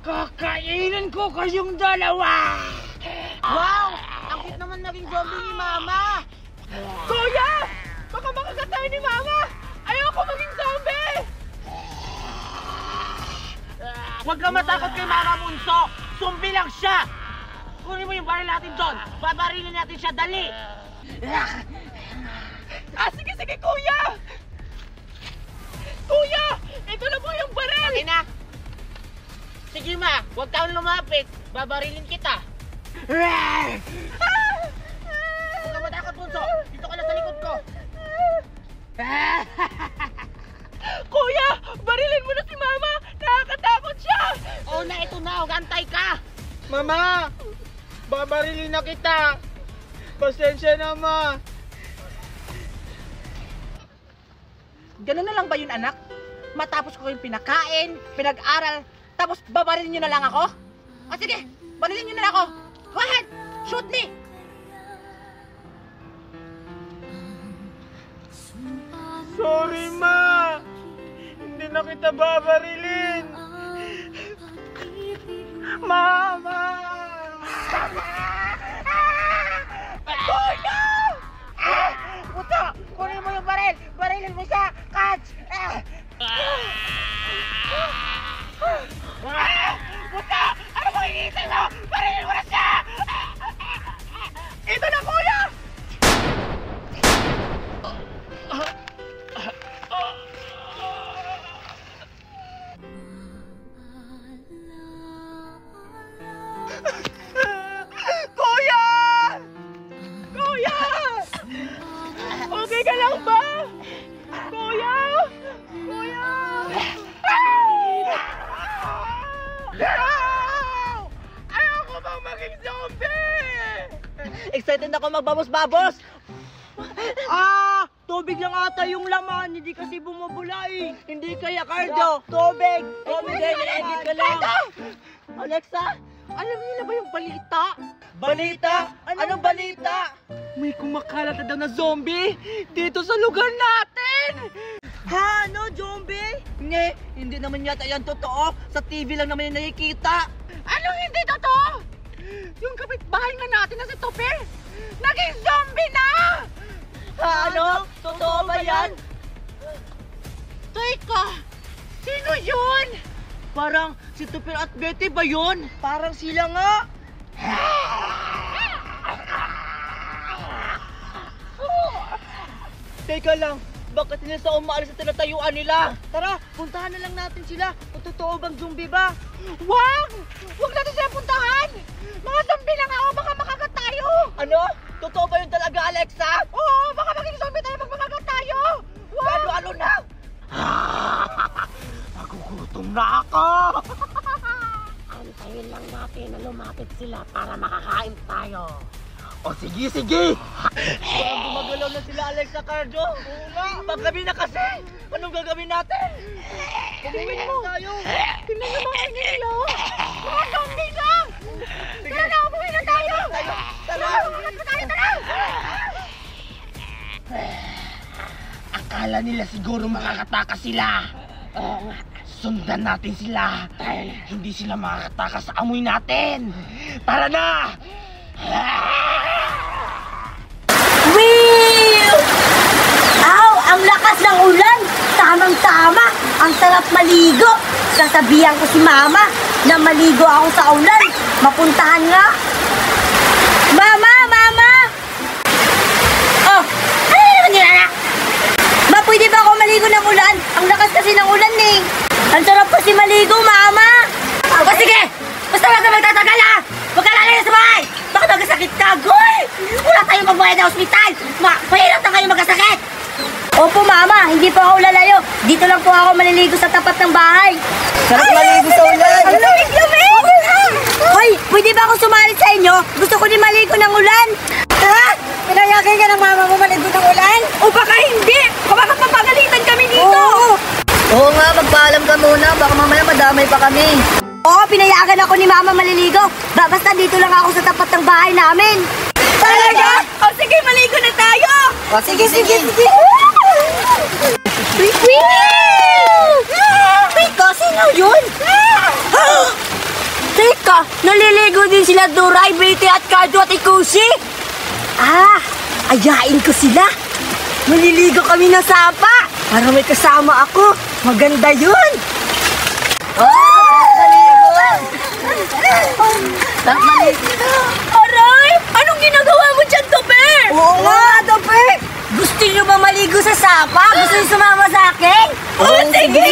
Kakainin ko kayong dalawa! Wow! Ang cute naman maging zombie ni Mama! Kuya! Baka makagat tayo ni Mama! Ayoko maging zombie! Huwag ka matakot kay Mama Bunso! Zombie lang siya! Kunin mo yung baril natin doon! Babarilin natin siya, dali! Sige, sige, Kuya! Kuya! Ito na po yung baril! Okay na! Sige ma, huwag kang lumapit. Babarilin kita. Huwag ka matakot, Bunso. Dito ka na sa likod ko. Kuya! Barilin mo na si Mama! Nakakatakot siya! Oo na, ito na. Antay ka. Mama! Babarilin na kita! Pasensya na, Ma! Ganun na lang ba yun, anak? Matapos ko kayong pinakain, pinag-aral, tapos babarilin nyo na lang ako? O sige, barilin nyo na lang ako. Go ahead, shoot me! Sorry, Ma! Hindi na kita babarilin! Mama! Kuya! Bunso, kunin mo yung baril. Barilin mo siya. Catch! Bunso! Ano mo iniisip mo? Barilin mo na siya! Ito na, Kuya! Kuya! Kuya! Okay ka lang ba? Kuya! Kuya! Ayoko bang maging zombie! Excited ako magbabos-babos! Tubig lang ata yung laman, hindi kasi bumubula eh. Hindi kaya cardio. Tubig! Tubig eh, na-edit ka lang. Alexa, alam niyo na ba yung balita? Balita? Anong balita? May kumakalat na daw na zombie dito sa lugar natin! Ha? Ano, zombie? Hindi naman yata yan totoo. Sa TV lang naman yung nakikita. Anong hindi totoo? Yung kapitbahay nga natin na si Topper, naging zombie na! Ha, ano? Totoo ba yan? Teka, sino yun? Parang si Tupir at Betty ba yun? Parang sila nga. Teka lang, bakit nila sa umaalis sa tinatayuan nila? Tara, puntahan na lang natin sila. Kung totoo bang zombie ba? Wag! Wag natin sila puntahan! Mga zombie lang ako, baka makagat tayo! Ano? Totoo ba yun talaga, Alexa? Oo, baka maging zombie tayo pag makagat tayo! Wag! Ano na? Nagugutom na ako! Antayin lang natin na lumapit sila para makakain tayo. O sige, sige! Parang gumagalaw na sila, Alexa Cardio. Oo nga. Paggabi na kasi. Anong gagawin natin? Umuwi mo tayo. Tingnan na mga nila! Mga zombie lang! Tara na, umuwi na tayo! Tara! Umagat na tayo, tara! Akala nila siguro makakatakas sila. Sundan natin sila. Hindi sila makakatakas sa amoy natin. Tara na! Wheel! Aw, ang lakas ng ulan! Tamang-tama! Ang sarap maligo! Sasabihan ko si Mama na maligo ako sa ulan. Mapuntahan nga! Mama! Mama! Oh! Ano naman yun, anak? Ma, pwede ba ako maligo ng ulan? Ang lakas kasi ng ulan eh! Ang sarap kasi maligo, Mama! O sige! Basta wag ka magtatagal ha! Huwag ka lalaya sa bahay! Baka magkasakit ka, Goy! Wala tayong magbayad na ospital! Mahirap na kayo magkasakit! Opo, Mama. Hindi po ako lalayo. Dito lang po ako maliligo sa tapat ng bahay. Sarap maligo sa ulan. Ang lamig-lamig! Hoy, pwede ba ako sumali sa inyo? Gusto ko din maligo ng ulan. Ha? Pinayakin ka ng mama mo maligo ng ulan? O baka hindi! Baka papagalitan kami dito! Oo. Oo nga, magpaalam ka muna. Baka mamaya madamay pa kami. Oo, pinayagan ako ni Mama maliligo. Basta dito lang ako sa tapat ng bahay namin. Talaga? O sige, maligo na tayo! O, sige, sige. Wait, sino yun? din sila Duray, Betty at Cardo at Ikushi. Ayain ko sila. Maliligo kami ng sapa. Para may kasama ako. Maganda yun. Aray! Anong ginagawa mo dyan, Topper? Oo nga, Topper. Gusto niyo ba maligo sa sapa? Gusto niyo sumama sa akin? Sige!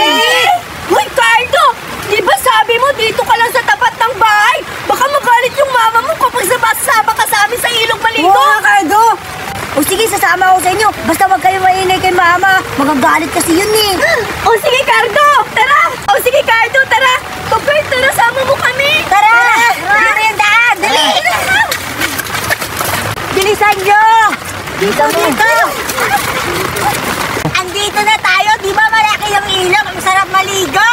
Uy, Cardo! Di ba sabi mo dito ka lang sa tapat ng bahay? Baka magalit yung mama mo kapag sabas-saba ka sa amin sa ilog maligo. Oo nga, Cardo! O sige, sasama ako sa inyo. Basta wag kayo maingay kay mama. Magagalit kasi yun eh. O sige, Cardo! Tara! O sige, Cardo, tara! Topper, tara, sama mo kami! Tara! Dito yung daan! Dali! Bilisan nyo! Dito! Andito na tayo! Di ba malaki yung ilog? Ang sarap maligo!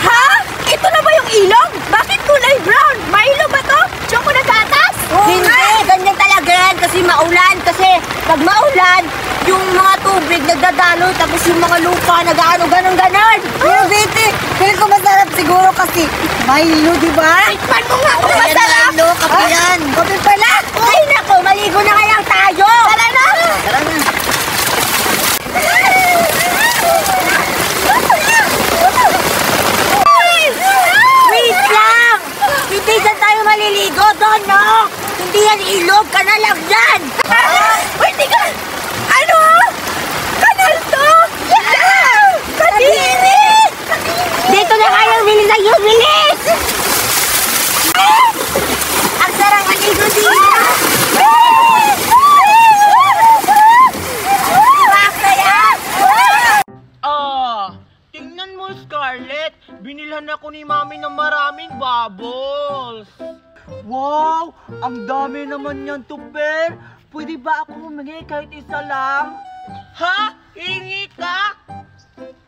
Ha? Ito na ba yung ilog? Bakit kulay brown? May ilog ba to? Diyan ko na sa atas? Hindi! Ganyan talaga yan kasi maulan. Kasi pag maulan, yung mga tubig nagdadaloy tapos yung mga lupa nag-ano, ganon. Pero Betty, feeling ko masarap siguro kasi Milo, di ba? Tikman mo nga kung masarap! Milo, kape yan! Kape pala! Ay nako, maligo na kaya tayo! Tara na! Tara na! Wait lang! Hindi dyan tayo maliligo doon, no? Hindi yan ilog, kanal lang yan! Wait, ka! Ano? Kanal to? Yeah! Kadiri! Dito na kayong bilisan yun, bilis! Ang sarang maligo dito! Tingnan mo, Scarlett. Binilhan ako ni Mami ng maraming bubbles. Wow! Ang dami naman yan, Tupper. Pwede ba ako humingi kahit isa lang? Ha? Hingi ka?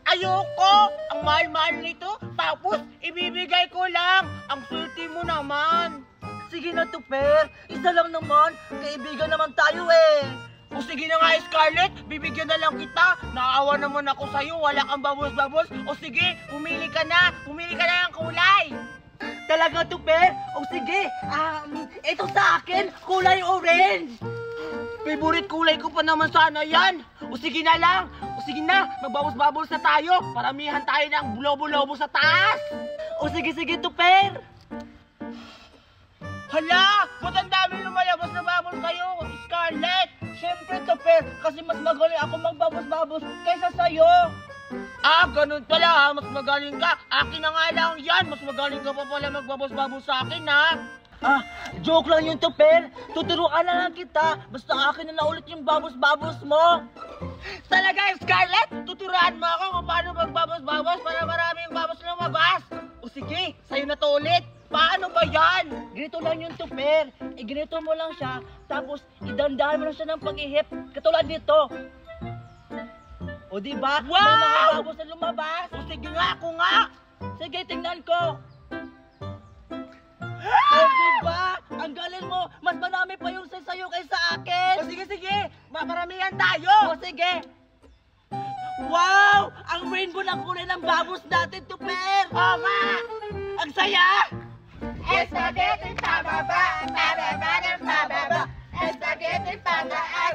Ayoko! Ang mahal-mahal nito. Tapos, ibibigay ko lang. Ang swerte mo naman. Sige na, Tupper. Isa lang naman. Kaibigan naman tayo eh. O sige na nga, Scarlett, bibigyan na lang kita. Naawa naman ako sa'yo, wala kang babos-babos. O sige, pumili ka na ng kulay. Talaga, Tupper? O sige, ito sa akin, kulay orange. Favorite kulay ko pa naman sana yan. O sige na lang, magbabos-babos na tayo. Paramihan tayo ng lobo-lobo sa taas. O sige, Tupper. Hala, ba't ang dami lumalabas na babos kayo, Scarlett? Siyempre, Tupper, kasi mas magaling ako magbabos-babos kaysa sa'yo. Ganun pala ha, mas magaling ka. Akin na nga lang yan, mas magaling ka pa pala magbabos-babos sa akin ha. Joke lang yun, Tupper. Tuturuan na lang kita, basta akin na ulit yung babos-babos mo. Talaga, Scarlett, tuturuan mo ako kung paano magbabos-babos para maraming babos lumabas. O sige, sa'yo na to ulit. Paano ba yan? Ganito lang yung Tupper. Ganito mo lang siya, tapos idandahan mo lang siya ng pag-ihip. Katulad nito. O diba? Wow! May mga babos na lumabas. O sige nga, ako nga. Sige, tingnan ko. O diba? Ang galing mo. Mas marami pa yung sa'yo kaysa akin. O sige. Maparamihan tayo. O sige. Wow! Ang rainbow na kulay ng babos natin, Tupper. O nga! Ang saya! Spaghetti pababa, pababa. Spaghetti pataas,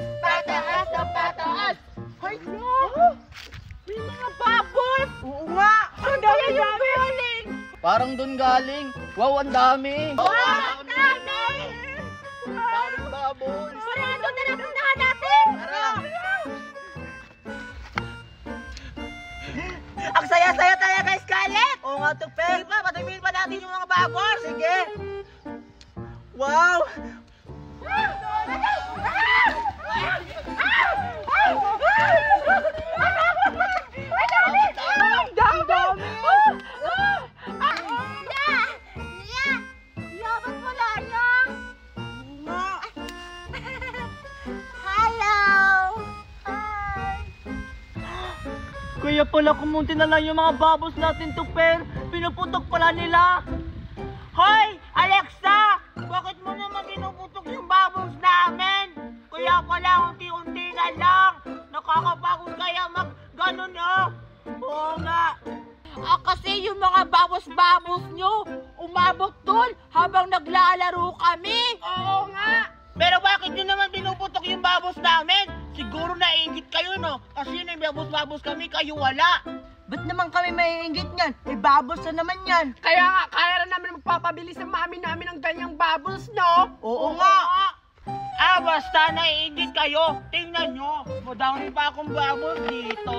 pataas. Ay, no! May mga babos! Oo nga! Ang dami! Parang doon galing. Wow, ang dami! Wow, ang dami! Daming babos! Parado, tara, puntahan natin! Tara! Ang saya-saya tayo guys, Scarlett! Oo nga, Tupper! Sige pa, patingin pa natin yung mga babos! Sige! Wow! Ang dami! Yabat mo lang yan! Hello! Kaya pala kumunti na lang yung mga babos natin, Tupper. Pinuputok pala nila. Hoy, Alexa! Bakit mo naman pinuputok yung babos namin? Kaya pala unti-unti na lang. Nakakapagod kaya mag-ganon Oo nga. Kasi yung mga babos-babos nyo, umabot dun habang naglalaro kami. Oo nga! Pero bakit nyo naman pinuputok yung babos namin? Siguro naiingit kayo, no? Kasi may babos-babos kami, kayo wala. Ba't naman kami maiingit niyan? May babos na naman yan. Kaya nga, kaya na namin magpapabili sa mami namin ng ganyang bubbles, no? Oo nga. Basta naiingit kayo. Tingnan nyo, madami pa akong babos dito.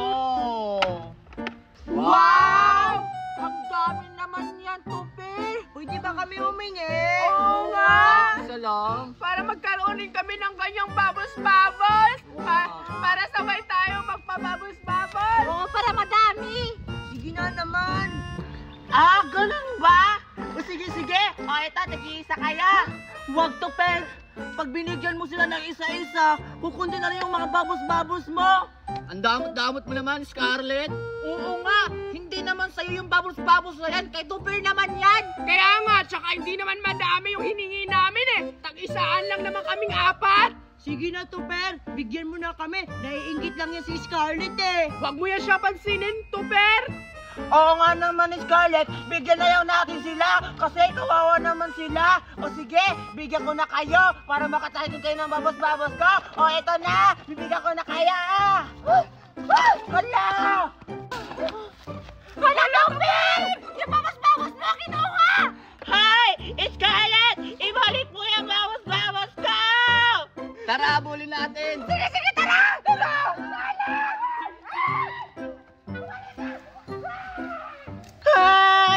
Wow! Ang dami naman yan, Tupi. Pwede ba kami humingi? Oo nga! Isa lang. Para magkaroon din kami ng ganyang bubbles-bubbles. Para sabay tayo magpa-bubbles-bubbles. Oo, para madami. Sige na naman. Ganun ba? O sige. O ito, nag-iisa kaya. Huwag, Tupi. Pag binigyan mo sila ng isa-isa, kukundi na rin yung mga babos-babos mo. Ang damot-damot mo naman, Scarlett. Oo nga, hindi naman sa'yo yung bubbles-bubbles na yan, kay Tupir naman yan. Kaya nga, tsaka hindi naman madami yung hiningi namin eh. Tag-isaan lang naman kaming 4. Sige na, Tuper. Bigyan mo na kami. Naiingit lang yan si Scarlett eh. Huwag mo yan siya pansinin, Tuper. Oo nga naman, Scarlett, bigyan na yaw natin sila kasi kawawa naman sila. O sige, bigyan ko na kayo para makatayin kayo ng babos-babos ko. O eto na, bibigyan ko na kaya. Hala! Hala, Tuper! Yung babas-babos mo, kinuha! Hi! Scarlett! Ibalik mo yung babos-babos ko! Tara, abulin natin! Sige, tara! Tara!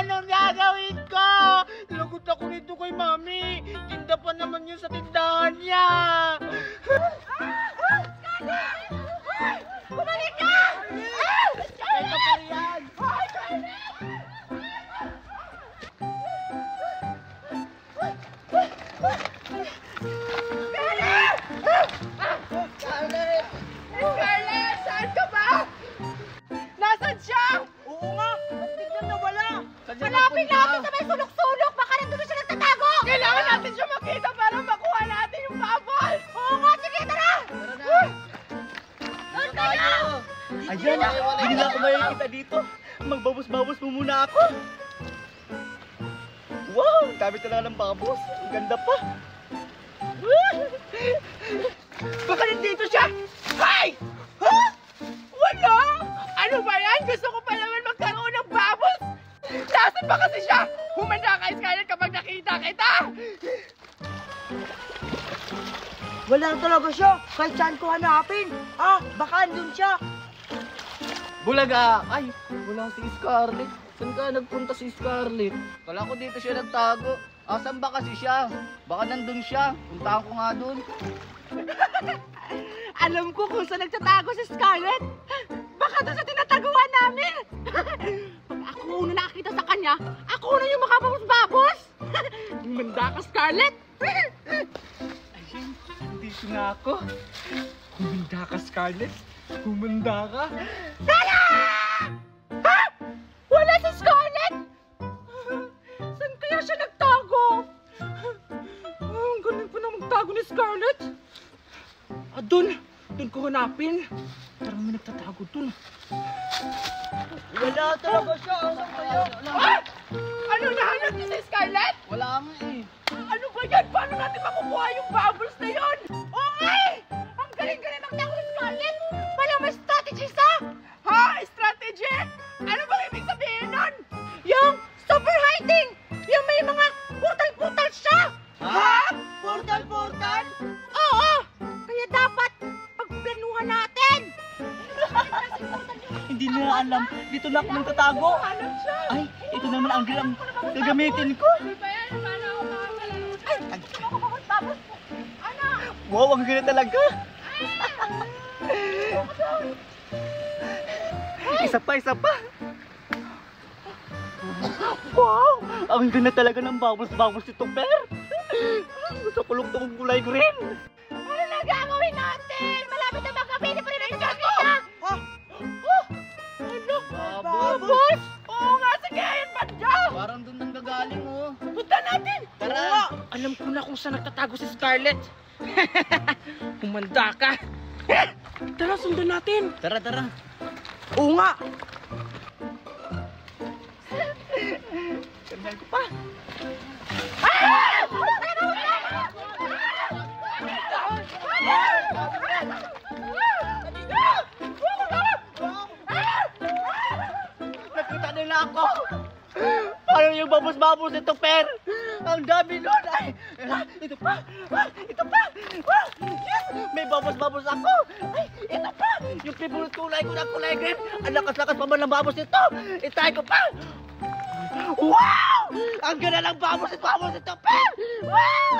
Anong gagawin ko? Lagot ako nito kay Mami. Tinda pa naman yun sa tindahan niya. Bumalik ka! Ito pa riyan. Scarlett, saan ka ba? Nasaan siya? Oo nga, ba't biglang nawala? Hanapin natin sa may sulok-sulok. Baka nandun na siya nagtatago. Kailangan natin siya makita para makuha natin yung bubbles. Oo nga, sige, tara! Doon tayo! Ayan, hindi na ako makikita dito. Magbabos-babos mo muna ako. Wow, dami talaga ng babos. Ang ganda pa. Baka nandito siya! Hay! Ha? Wala! Ano ba yan? Gusto ko pa naman magkaroon ng bubbles! Nasaan ba kasi siya? Humanda ka, Scarlett, kapag nakita kita! Wala talaga siya. Kahit saan ko hanapin. Baka andun siya. Bulaga! Ay, wala si Scarlett. Saan ka nagpunta si Scarlett? Kala ko dito siya nagtago. Saan ba kasi siya? Baka nandun siya. Puntahan ko nga dun. Alam ko kung saan nagtatago si Scarlett. Baka doon sa tinataguan namin. Pag ako una nakakita sa kanya, ako na yung makapapos-babos. Manda ka, Scarlett. Ayun, dito na ako. Humanda ka, Scarlett. Humanda ka. Ha? Wala si Scarlett? Saan kaya siya nagtago? Ang galing pa na magtago ni Scarlett. Doon ko hanapin. Parang may nagtatago doon. Wala talaga siya. Asan kaya? Ano nahanap niyo si Scarlett? Wala nga eh. Ano ba yan? Paano natin makukuha yung bubbles na yun? Oo nga eh! Ang galing-galing magtago ni Scarlett! Walang may strategy sa! Ha? Strategy? Ano bang ibig sabihin nun? Yung super hiding! Yung may mga portal-portal siya! Ha? Portal-portal? Oo! Kaya dapat pagplanuhan natin! Hindi na alam. Dito na ako nagtatago. Hanap siya! Ay, ito naman ang gagamitin ko. Ano ba yan? Paano ako makakalaro? Ay! Tapos, ano? Wow, ang ganda talaga. Isa pa. Wow, ang ganda talaga ng babos-babos nito, Per. Gusto ko lang itong kulay green. Ano na gagawin natin? Malapit na magkape, di pa rin natin nakita. Ano? Babos! Oo nga, sige, ayun pa dyan! Parang doon nang gagaling oh. Punta natin! Tara! Alam ko na kung saan nagtatago si Scarlett. Humanda ka. Tara, sundan natin. Tara! Oo nga. Tingnan ko pa. Nakita nila ako. Paano yung babos-babos nito, Per? Ang dami nun. Ay, ito pa. Ito pa. Yes! May babos-babos ako. Ay, ito pa. Yung favorite kulay ko na kulay green. Ang lakas-lakas pa man ng babos nito. Itay ko pa. Wow! Ang ganda ng babos nito, Per! Wow!